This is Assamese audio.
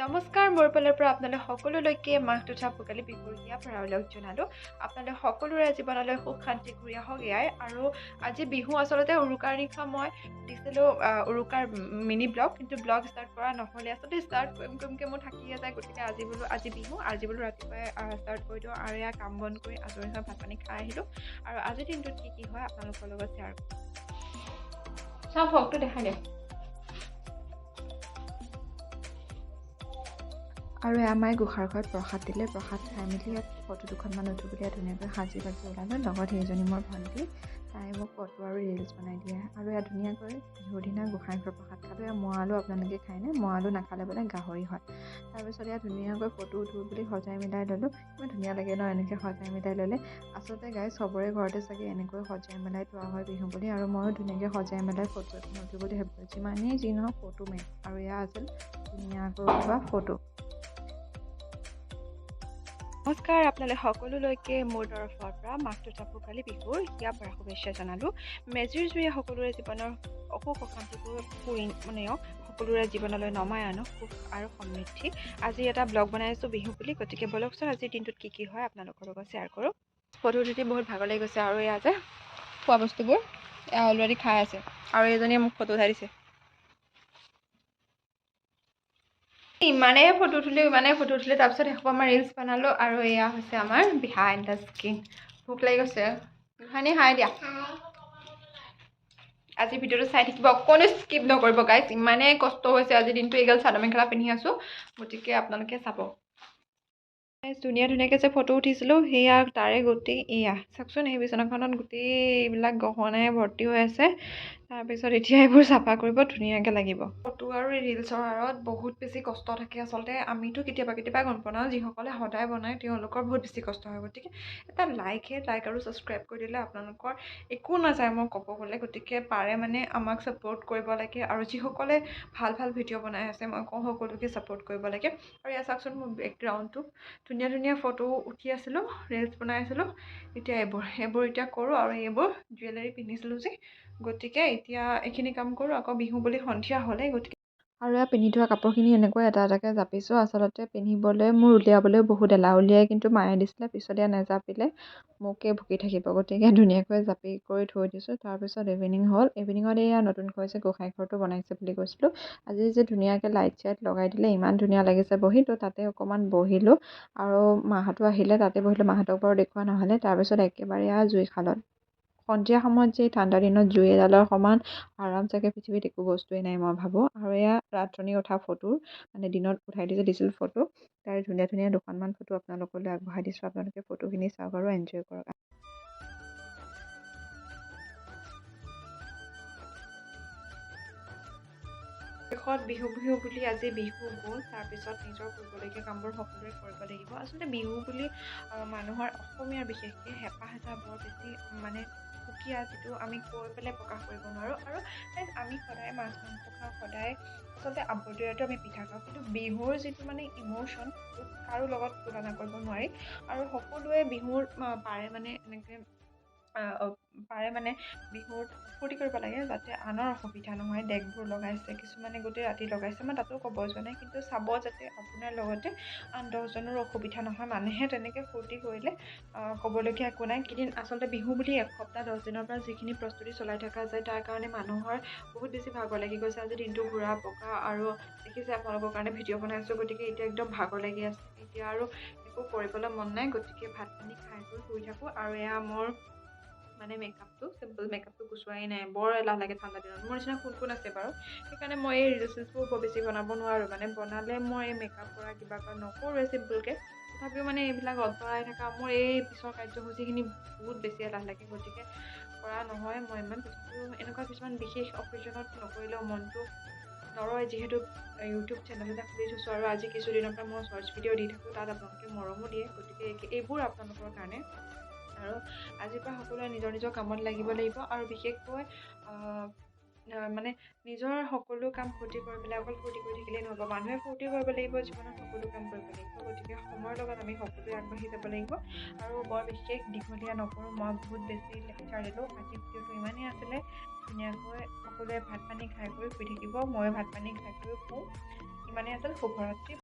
নমস্কাৰ মোৰ ফালৰ পৰা আপোনালোক সকলোলৈকে মাহ তথা ভোগালী বিহুৰ প্ৰাৰম্ভ জনালোঁ। আপোনালোক সকলোৰে জীৱনলৈ সুখ শান্তি ঘূৰি আহক এয়াই। আৰু আজি বিহু আচলতে উৰুকাৰ নিশা মই দিছিলোঁ উৰুকাৰ মিনি ব্লগ, কিন্তু ব্লগ ষ্টাৰ্ট কৰা নহ'লে। আচলতে ষ্টাৰ্ট কৰিমকৈ মোৰ থাকিয়ে যায়, গতিকে আজি বিহু আজি ৰাতিপুৱাই ষ্টাৰ্ট কৰি দিওঁ। আৰু এয়া কাম বন কৰি আজৰি হৈ ভাত পানী খাই আহিলোঁ। আৰু আজিৰ দিনটোত কি হয় আপোনালোকৰ লগত শ্বেয়াৰ কৰিম। চাওঁ ভোগটো দেখাই দিয়ক। আৰু আমাৰ গোঁসাই ঘৰত প্ৰসাদ দিলে, প্ৰসাদ খাই মেলি ইয়াত ফটো দুখনমান উঠো বুলি ধুনীয়াকৈ সাজি বাজি ওলালোঁ। লগত সেইজনী মোৰ ভণ্টি, তাই মোক ফটো আৰু ৰিলচ বনাই দিয়ে। আৰু ইয়াত ধুনীয়াকৈ বিহুৰ দিনা গোঁসাই ঘৰৰ প্ৰসাদ খালোঁ। ইয়াত মোৱা আলু আপোনালোকে খায়নে? মোৱা আলু নাখালে বোলে গাহৰি হয়। তাৰপিছত ইয়াত ধুনীয়াকৈ ফটো উঠো বুলি সজাই মিলাই ল'লোঁ। ইমান ধুনীয়া লাগে ন এনেকৈ সজাই মিলাই ল'লে। আচলতে চবৰে ঘৰতে চাগে এনেকৈ সজাই মিলাই থোৱা হয় বিহু বুলি। আৰু ময়ো ধুনীয়াকৈ সজাই মিলাই ফটো এখন উঠো বুলি ভাবিলোঁ। যিমানেই যি নহওক ফটো মেইন। আৰু এয়া আছিল ধুনীয়াকৈ উঠোৱা ফটো। নমস্কাৰ আপোনালোক সকলোলৈকে মোৰ তৰফৰ পৰা মাহ তথা ভোগালী বিহুৰ শুভেচ্ছা জনালোঁ। মেজিৰ জুয়ে সকলোৰে জীৱনৰ অসুখ অশান্তিবোৰ সকলোৰে জীৱনলৈ নমাই আনক সুখ আৰু সমৃদ্ধি। আজি এটা ব্লগ বনাইছোঁ বিহু বুলি, গতিকে বলকচোন আজিৰ দিনটোত কি হয় আপোনালোকৰ লগত শ্বেয়াৰ কৰোঁ। ফটো উঠি বহুত ভাগৰ লাগি গৈছে। আৰু এয়া যে খোৱা বস্তুবোৰ এয়া অলৰেডি খাই আছে। আৰু এজনীয়ে মোক ফটো উঠাই দিছে। ইমানেই ফটো উঠিলোঁ তাৰপিছত শেষত আমাৰ ৰিলচ বনালোঁ। আৰু এয়া হৈছে আমাৰ বিহাইণ্ড দ্য স্ক্ৰীন। ভোক লাগি গৈছে, গোসাঁনী হাই দিয়া। আজি ভিডিঅ'টো চাই থাকিব, অকণো স্কিপ নকৰিব গাইজ। ইমানেই কষ্ট হৈছে আজিৰ দিনটো। এইগাল চাদৰ মেখেলা পিন্ধি আছোঁ, গতিকে আপোনালোকে চাব। ধুনীয়াকৈ যে ফটো উঠিছিলোঁ, সেয়া তাৰে গোটেই এয়া চাওকচোন। এই বিচনাখনত গোটেই এইবিলাক গহনাই ভৰ্তি হৈ আছে। তাৰপিছত এতিয়া এইবোৰ চাফা কৰিব ধুনীয়াকৈ লাগিব। ফটো আৰু ৰিলচৰ আঁৰত বহুত বেছি কষ্ট থাকে। আচলতে আমিতো কেতিয়াবা গম পাওঁ, যিসকলে সদায় বনায় তেওঁলোকৰ বহুত বেছি কষ্ট হয়। গতিকে এটা লাইক আৰু ছাবস্ক্ৰাইব কৰি দিলে আপোনালোকৰ একো নাযায় মই ক'ব গ'লে। গতিকে পাৰে আমাক ছাপোৰ্ট কৰিব লাগে। আৰু যিসকলে ভাল ভিডিঅ' বনাই আছে মই কওঁ সকলোকে ছাপোৰ্ট কৰিব লাগে। আৰু এয়া চাওকচোন মোৰ বেকগ্ৰাউণ্ডটো ধুনীয়া ফটো উঠি আছিলোঁ, ৰিলচ বনাই আছিলোঁ। এতিয়া এইবোৰ এতিয়া কৰোঁ। আৰু এইবোৰ জুৱেলাৰী পিন্ধিছিলোঁ যে, গতিকে এতিয়া এইখিনি কাম কৰোঁ। আকৌ বিহু বুলি সন্ধিয়া হ'লে গতিকে আৰু এয়া পিন্ধি থোৱা কাপোৰখিনি এনেকৈ এটা এটাকৈ জাপিছোঁ। আচলতে পিন্ধিবলৈ মোৰ উলিয়াবলৈ বহুত এলাহ। উলিয়াই কিন্তু মায়ে দিছিলে, পিছত এয়া নেজাপিলে মোকে ভুকি থাকিব। গতিকে ধুনীয়াকৈ জাপি কৰি থৈ দিছোঁ। তাৰপিছত ইভিনিং হ'ল। ইভিনিঙত এয়া নতুনকৈ যে গোঁসাই ঘৰটো বনাইছে বুলি কৈছিলোঁ, আজি যে ধুনীয়াকৈ লাইট চাইট লগাই দিলে, ইমান ধুনীয়া লাগিছে বহি। তো তাতে অকণমান বহিলোঁ। আৰু মাহঁতো আহিলে, তাতে বহিলোঁ। মাহঁতক বাৰু দেখুওৱা নহ'লে। তাৰপিছত একেবাৰে জুইশালত সন্ধিয়া সময়ত যে ঠাণ্ডা দিনত জুই এডালৰ সমান আৰাম চাগে পৃথিৱীত একো বস্তুৱেই নাই মই ভাবোঁ। আৰু এয়া ৰাতনি উঠা ফটো, দিনত উঠাই দিছিল ফটো। তাৰ ধুনীয়া দুখনমান ফটো আপোনালোকলৈ আগবঢ়াই দিছোঁ। আপোনালোকে ফটোখিনি চাওক আৰু এনজয় কৰক। শেষত বিহু বুলি আজি বিহু গ'ল। তাৰপিছত নিজৰ কৰিবলগীয়া কামবোৰ সকলোৱে কৰিব লাগিব। আচলতে বিহু বুলি মানুহৰ অসমীয়াৰ বিশেষকৈ হেঁপাহ এটা বৰ বেছি সুকীয়া, যিটো আমি কৈ পেলাই প্ৰকাশ কৰিব নোৱাৰোঁ। আৰু আমি সদায় মাছ মাংস খাওঁ, সদায় আচলতে আবতৰীয়াটো আমি পিঠা খাওঁ, কিন্তু বিহুৰ যিটো ইম'শ্যন কাৰো লগত তুলনা কৰিব নোৱাৰি। আৰু সকলোৱে বিহুৰ পাৰে এনেকৈ বিহুত ফূৰ্তি কৰিব লাগে, যাতে আনৰ অসুবিধা নহয়। ডেকবোৰ লগাইছে, কিছুমানে গোটেই ৰাতি লগাইছে, মই তাতো ক'ব যোৱা নাই, কিন্তু চাব যাতে আপোনাৰ লগতে আন 10জনৰো অসুবিধা নহয়। মানুহে তেনেকৈ ফূৰ্তি কৰিলে ক'বলগীয়া একো নাই। কেইদিন আচলতে বিহু বুলি এসপ্তাহ 10 দিনৰ পৰা যিখিনি প্ৰস্তুতি চলাই থকা যায়, তাৰ কাৰণে মানুহৰ বহুত বেছি ভাগৰ লাগি গৈছে। আজি দিনটো ঘূৰা পকা, আৰু দেখিছে আপোনালোকৰ কাৰণে ভিডিঅ' বনাইছোঁ। গতিকে এতিয়া একদম ভাগৰ লাগি আছে। এতিয়া আৰু একো কৰিবলৈ মন নাই। গতিকে ভাত পানী খাই কৰি শুই থাকোঁ। আৰু এয়া মোৰ মেকআপটো, চিম্পল মেকআপটো গুচোৱাই নাই। বৰ এলাহ লাগে ঠাণ্ডা দিনত। মোৰ নিচিনা কোন আছে বাৰু? সেইকাৰণে মই এই ৰিলচবোৰ বৰ বেছি বনাব নোৱাৰোঁ। বনালে মই এই মেকআপ কৰা কিবা কৰা নকৰোঁৱে চিম্পলকৈ। তথাপিও এইবিলাক অঁতৰাই থকা, মোৰ এই পিছৰ কাৰ্যসূচীখিনি বহুত বেছি এলাহ লাগে। গতিকে কৰা নহয় মই ইমান। তথাপিও এনেকুৱা কিছুমান বিশেষ অকেজনত নকৰিলেও মনটো নৰয়, যিহেতু ইউটিউব চেনেল এটা খুলি থৈছোঁ। আৰু আজি কিছুদিনৰ পৰা মই শৰ্টছ ভিডিঅ' দি থাকোঁ, তাত আপোনালোকে মৰমো দিয়ে। গতিকে এইবোৰ আপোনালোকৰ কাৰণে। আৰু আজিৰ পৰা সকলোৱে নিজৰ কামত লাগিব। আৰু বিশেষকৈ নিজৰ সকলো কাম ফূৰ্তি কৰি পেলাই অকল ফূৰ্তি কৰি থাকিলেই নহ'ব। মানুহে ফূৰ্তি কৰিব লাগিব, জীৱনত সকলো কাম কৰিব লাগিব। গতিকে সময়ৰ লগত আমি সকলোৱে আগবাঢ়ি যাব লাগিব। আৰু বৰ বিশেষ দীঘলীয়া নকৰোঁ, মই বহুত বেছি লেকচাৰ দিলোঁ। আজি ভিডিঅ'টো ইমানেই আছিলে। ধুনীয়াকৈ সকলোৱে ভাত পানী খাই কৰি শুই থাকিব। ময়ো ভাত পানী খাই কৰি শুওঁ। ইমানেই আছিল। শুভৰাত্ৰি।